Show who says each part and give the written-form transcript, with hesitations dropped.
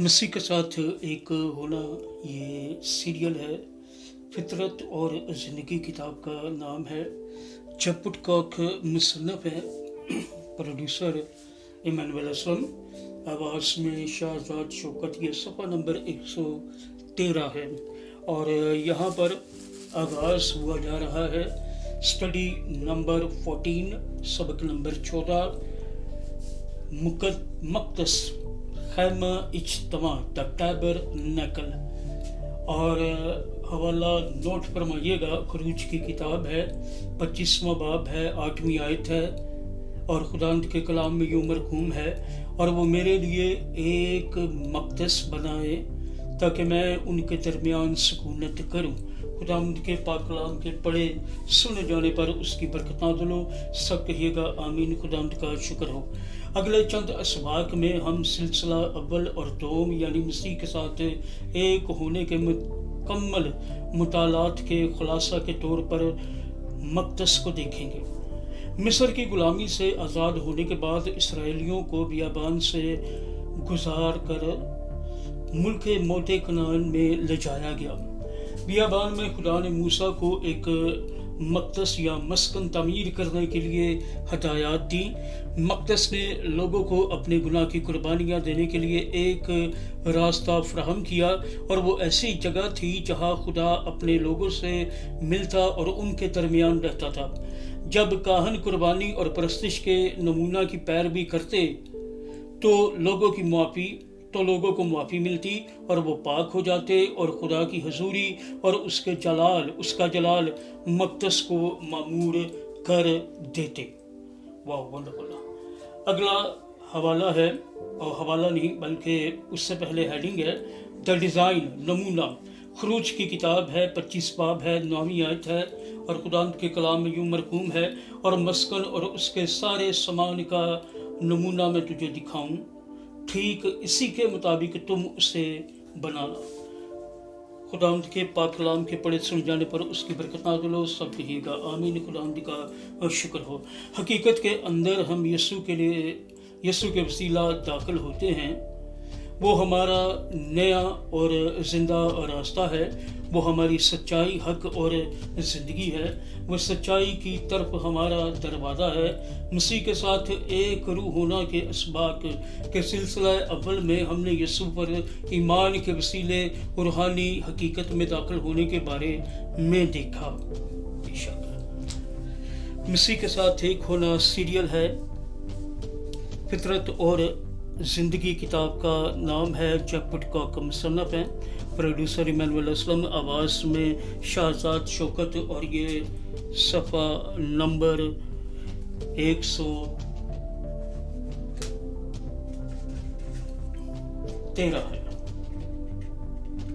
Speaker 1: मसीह के साथ एक होना, ये सीरियल है। फितरत और ज़िंदगी किताब का नाम है। जब पुटकॉक मुसन्नफ़ है, प्रोड्यूसर इमानुएल असलम, आवाज़ में शाहजाद शौकत। ये सफ़ा नंबर 113 है और यहाँ पर आगाज़ हुआ जा रहा है स्टडी नंबर 14, सबक नंबर 14, मक़दस खैमा इज्तिमा द टैबरनेकल। और हवाला नोट फरमाइएगा। खरूज की किताब है, 25वां बाब है, 8वीं आयत है और खुदावंद के कलाम में यूं मरकूम है, और वो मेरे लिए एक मक़दस बनाए ताकि मैं उनके दरमियान सुकूनत करूं। खुदावंद के पाक कलाम के पढ़े सुने जाने पर उसकी बरकत नाज़िल हो। सब कहिएगा आमीन। खुदावंद का शुक्र हो। अगले चंद असबाक में हम सिलसिला अव्वल और दोम यानी मसीह के साथ एक होने के मुकम्मल मुतालात के खुलासा के तौर पर मक़दस को देखेंगे। मिस्र की गुलामी से आज़ाद होने के बाद इसराइलियों को बियाबान से गुजार कर मुल्क मोटे कनान में ले जाया गया। बियाबान में खुदा ने मूसा को एक मक़दस या मस्कन तामीर करने के लिए हदायत दी। मक़दस ने लोगों को अपने गुनाह की कुर्बानियाँ देने के लिए एक रास्ता फराहम किया, और वो ऐसी जगह थी जहाँ खुदा अपने लोगों से मिलता और उनके दरमियान रहता था। जब काहन कुर्बानी और परस्तिश के नमूना की पैरवी करते तो लोगों को माफ़ी मिलती और वो पाक हो जाते और खुदा की हजूरी और उसका जलाल मक़दस को मामूर कर देते। वाह, वंडरफुल। अगला हवाला है, और हवाला नहीं बल्कि उससे पहले हेडिंग है द डिज़ाइन, नमूना। खरूज की किताब है, 25 बाब है, 9वीं आयत है और खुदावंद के कलाम में यूं मरकूम है, और मस्कन और उसके सारे सामान का नमूना मैं तुझे दिखाऊं, ठीक इसी के मुताबिक तुम उसे बनाना। खुदावंद के पाक कलाम के पढ़े सुन जाने पर उसकी बरकत नाज़िल हो। सब कहिएगा आमीन। खुदावंद का शुक्र हो। हकीकत के अंदर हम यीशु के वसीला दाखिल होते हैं। वो हमारा नया और ज़िंदा रास्ता है। वो हमारी सच्चाई, हक और ज़िंदगी है। वो सच्चाई की तरफ हमारा दरवाज़ा है। मसीह के साथ एक रूह होना के असबाक के सिलसिला अव्वल में हमने यीशु पर ईमान के वसीले रूहानी हकीकत में दाखिल होने के बारे में देखा। बेशक मसीह के साथ एक होना सीरियल है। फितरत और ज़िंदगी किताब का नाम है। जब पुटकॉक मुसन्नफ़ है, प्रोड्यूसर इमानुएल असलम, आवाज़ में शाहजाद शौकत, और ये सफ़ा नंबर 113 है।